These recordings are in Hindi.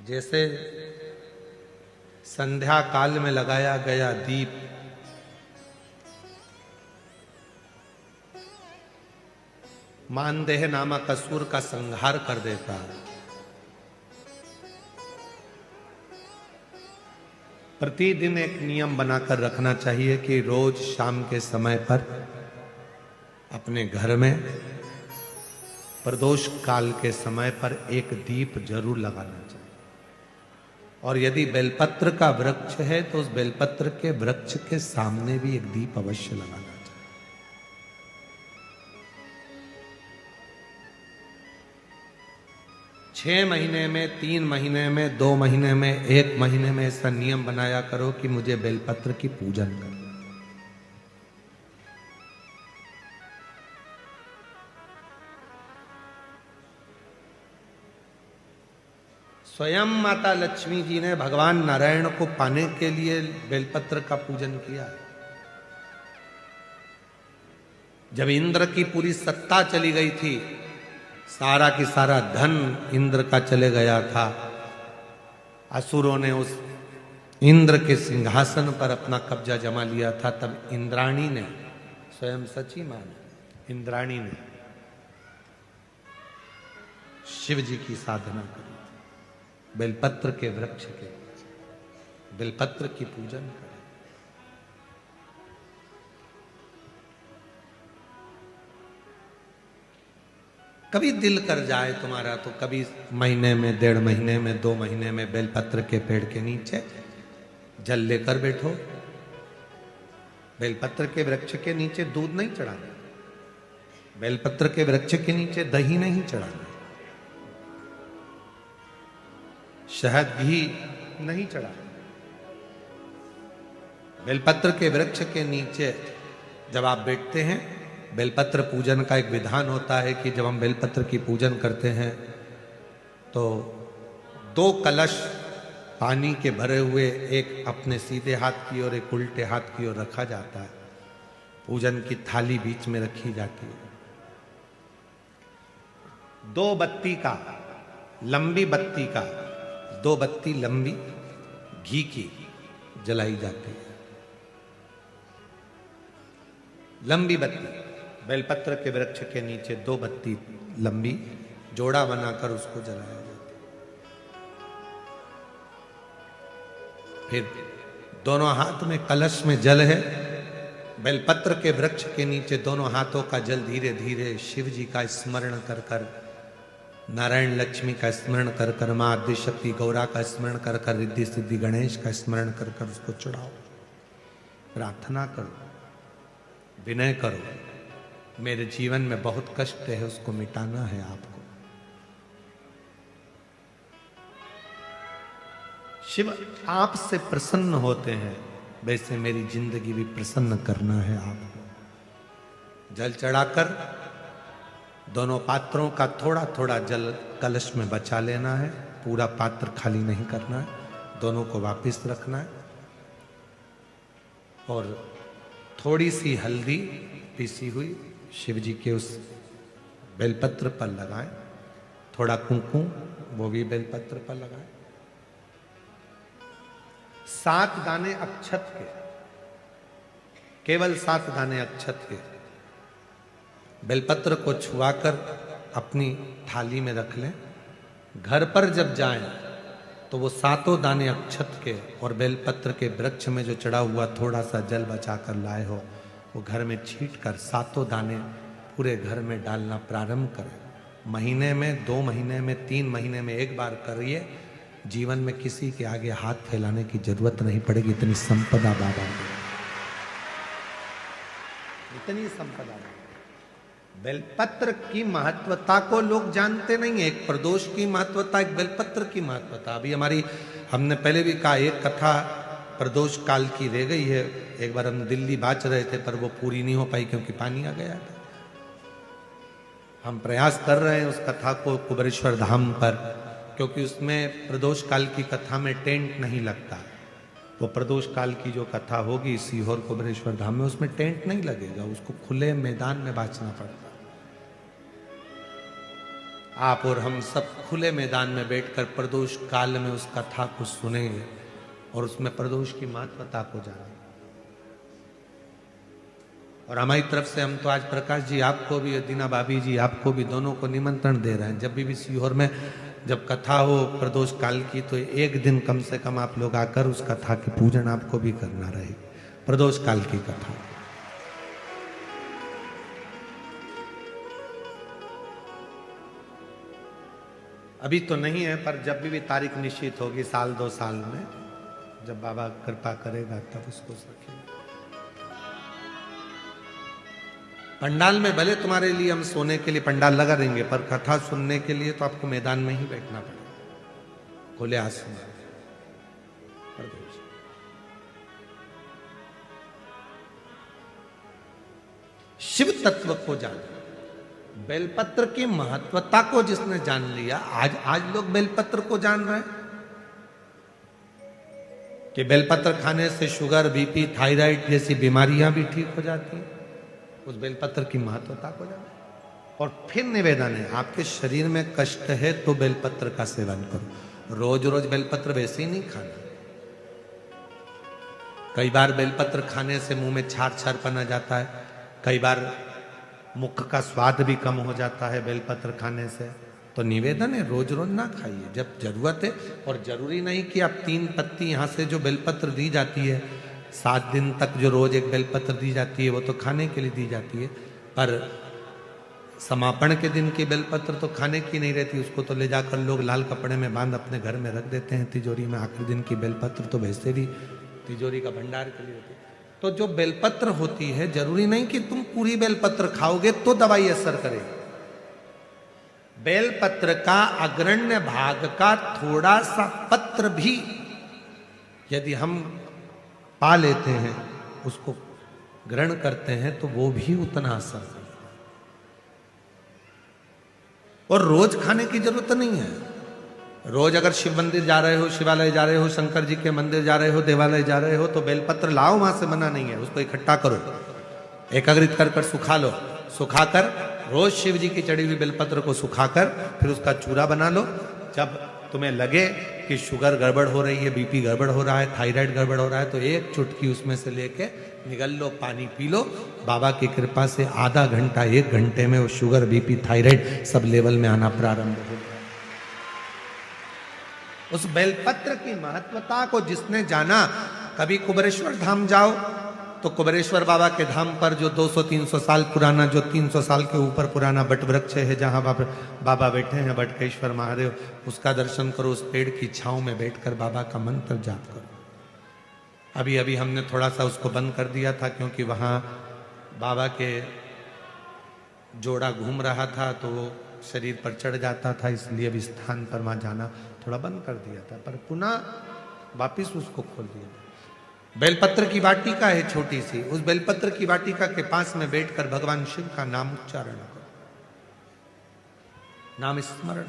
जैसे संध्या काल में लगाया गया दीप मानदेह नामक असुर का संहार कर देता है, प्रतिदिन एक नियम बनाकर रखना चाहिए कि रोज शाम के समय पर अपने घर में प्रदोष काल के समय पर एक दीप जरूर लगाना चाहिए। और यदि बेलपत्र का वृक्ष है तो उस बेलपत्र के वृक्ष के सामने भी एक दीप अवश्य लगाना चाहिए। 6 महीने में, 3 महीने में, 2 महीने में, 1 महीने में ऐसा नियम बनाया करो कि मुझे बेलपत्र की पूजन करना। स्वयं माता लक्ष्मी जी ने भगवान नारायण को पाने के लिए बेलपत्र का पूजन किया है। जब इंद्र की पूरी सत्ता चली गई थी, सारा की सारा धन इंद्र का चले गया था, असुरों ने उस इंद्र के सिंहासन पर अपना कब्जा जमा लिया था, तब इंद्राणी ने, स्वयं सची माने इंद्राणी ने शिव जी की साधना करी, बेलपत्र के वृक्ष के, बेलपत्र की पूजन करें। कभी दिल कर जाए तुम्हारा तो कभी महीने में, 1.5 महीने में, 2 महीने में बेलपत्र के पेड़ के नीचे जल लेकर बैठो। बेलपत्र के वृक्ष के नीचे दूध नहीं चढ़ाना, बेलपत्र के वृक्ष के नीचे दही नहीं चढ़ाना, शहद घी नहीं चढ़ाना। बेलपत्र के वृक्ष के नीचे जब आप बैठते हैं, बेलपत्र पूजन का एक विधान होता है कि जब हम बेलपत्र की पूजन करते हैं तो 2 कलश पानी के भरे हुए, एक अपने सीधे हाथ की ओर, एक उल्टे हाथ की ओर रखा जाता है। पूजन की थाली बीच में रखी जाती है। 2 बत्ती का, लंबी बत्ती का, 2 बत्ती लंबी घी की जलाई जाती है। लंबी बत्ती, बेलपत्र के वृक्ष के नीचे 2 बत्ती लंबी जोड़ा बनाकर उसको जलाया जाता है। फिर दोनों हाथ में कलश में जल है, बेलपत्र के वृक्ष के नीचे दोनों हाथों का जल धीरे धीरे शिव जी का स्मरण कर कर, नारायण लक्ष्मी का स्मरण कर कर, मां आदिशक्ति गौरा का स्मरण कर कर, रिद्धि सिद्धि गणेश का स्मरण कर कर उसको चढ़ाओ। प्रार्थना करो, विनय करो, मेरे जीवन में बहुत कष्ट है, उसको मिटाना है आपको। शिव आपसे प्रसन्न होते हैं, वैसे मेरी जिंदगी भी प्रसन्न करना है आपको। जल चढ़ाकर दोनों पात्रों का थोड़ा थोड़ा जल कलश में बचा लेना है, पूरा पात्र खाली नहीं करना है, दोनों को वापस रखना है। और थोड़ी सी हल्दी पीसी हुई शिव जी के उस बेलपत्र पर लगाएं, थोड़ा कुमकुम वो भी बेलपत्र पर लगाएं। 7 दाने अक्षत के, केवल 7 दाने अक्षत के बेलपत्र को छुआकर अपनी थाली में रख लें। घर पर जब जाएं तो वो 7 दाने अक्षत के और बेलपत्र के वृक्ष में जो चढ़ा हुआ थोड़ा सा जल बचाकर लाए हो, वो घर में छींट कर 7 दाने पूरे घर में डालना प्रारंभ करें। महीने में, 2 महीने में, 3 महीने में एक बार करिए। जीवन में किसी के आगे हाथ फैलाने की जरूरत नहीं पड़ेगी। इतनी संपदा बाबा ने, इतनी संपदा। बेलपत्र की महत्वता को लोग जानते नहीं है। एक प्रदोष की महत्वता, एक बेलपत्र की महत्वता। अभी हमने पहले भी कहा, एक कथा प्रदोष काल की रह गई है। एक बार हम दिल्ली बाच रहे थे पर वो पूरी नहीं हो पाई क्योंकि पानी आ गया था। हम प्रयास कर रहे हैं उस कथा को कुबेरेश्वर धाम पर, क्योंकि उसमें प्रदोष काल की कथा में टेंट नहीं लगता। वो प्रदोष काल की जो कथा होगी सीहोर कुबेरेश्वर धाम में, उसमें टेंट नहीं लगेगा, उसको खुले मैदान में बाचना पड़ता। आप और हम सब खुले मैदान में बैठकर प्रदोष काल में उस कथा को सुनेंगे और उसमें प्रदोष की महत्वता को जानेंगे। और हमारी तरफ से हम तो आज प्रकाश जी आपको भी, दीना भाभी जी आपको भी, दोनों को निमंत्रण दे रहे हैं। जब भी सीहोर में जब कथा हो प्रदोष काल की, तो एक दिन कम से कम आप लोग आकर उस कथा की पूजन आपको भी करना रहे, प्रदोष काल की कथा। अभी तो नहीं है, पर जब भी तारीख निश्चित होगी, साल 2 साल में, जब बाबा कृपा करेगा तब उसको रखेंगे। पंडाल में भले तुम्हारे लिए हम सोने के लिए पंडाल लगा देंगे, पर कथा सुनने के लिए तो आपको मैदान में ही बैठना पड़ेगा, खुले आसमान। शिव तत्व को जान, बेलपत्र की महत्वता को जिसने जान लिया, आज लोग बेलपत्र को जान रहे हैं कि बेलपत्र खाने से शुगर, बीपी, थायराइड जैसी बीमारियां भी ठीक हो जाती हैं। उस बेलपत्र की महत्वता को जानो। और फिर निवेदन है, आपके शरीर में कष्ट है तो बेलपत्र का सेवन करो। रोज रोज बेलपत्र वैसे ही नहीं खाना। कई बार बेलपत्र खाने से मुंह में छार छारपन आ जाता है, कई बार मुख का स्वाद भी कम हो जाता है बेलपत्र खाने से। तो निवेदन है, रोज रोज ना खाइए, जब जरूरत है। और जरूरी नहीं कि आप 3 पत्ती यहां से जो बेलपत्र दी जाती है, 7 दिन तक जो रोज एक बेलपत्र दी जाती है, वो तो खाने के लिए दी जाती है। पर समापन के दिन की बेलपत्र तो खाने की नहीं रहती, उसको तो ले जाकर लोग लाल कपड़े में बांध अपने घर में रख देते हैं तिजोरी में। आखिरी दिन की बेलपत्र तो वैसे भी तिजोरी का भंडार के लिए होती है। तो जो बेलपत्र होती है, जरूरी नहीं कि तुम पूरी बेलपत्र खाओगे तो दवाई असर करेगी। बेलपत्र का अग्रण्य भाग का थोड़ा सा पत्र भी यदि हम पा लेते हैं, उसको ग्रहण करते हैं, तो वो भी उतना असर करता है। और रोज खाने की जरूरत नहीं है। रोज अगर शिव मंदिर जा रहे हो, शिवालय जा रहे हो, शंकर जी के मंदिर जा रहे हो, देवालय जा रहे हो, तो बेलपत्र लाओ, वहां से मना नहीं है। उसको इकट्ठा करो, एकाग्रित कर कर सुखा लो। सुखाकर रोज शिव जी की चढ़ी हुई बेलपत्र को सुखाकर फिर उसका चूरा बना लो। जब तुम्हें लगे कि शुगर गड़बड़ हो रही है, बीपी गड़बड़ हो रहा है, थायराइड गड़बड़ हो रहा है, तो एक चुटकी उसमें से लेके निगल लो, पानी पी लो। बाबा की कृपा से आधा घंटा, 1 घंटे में वो sugar, BP, thyroid sub level में आना प्रारंभ हो गया। उस बेलपत्र की महत्वता को जिसने जाना, कभी कुबेरेश्वर धाम जाओ तो कुबेरेश्वर बाबा के धाम पर जो 200-300 साल पुराना, जो 300 साल के ऊपर पुराना बट वृक्ष है, जहां बाबा बैठे हैं, बटकेश्वर महादेव, उसका दर्शन करो। उस पेड़ की छांव में बैठकर बाबा का मंत्र जाप करो। अभी अभी हमने थोड़ा सा उसको बंद कर दिया था, क्योंकि वहां बाबा के जोड़ा घूम रहा था तो वो शरीर पर चढ़ जाता था, इसलिए अभी स्थान पर वहां जाना थोड़ा बंद कर दिया था, पर पुनः वापिस उसको खोल दिया। बेलपत्र की वाटिका है छोटी सी, उस बेलपत्र की वाटिका के पास में बैठकर भगवान शिव का नाम उच्चारण करो, नाम स्मरण।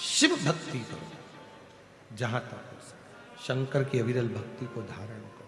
शिव भक्ति करो जहां तक हो सके, शंकर की अविरल भक्ति को धारण करो।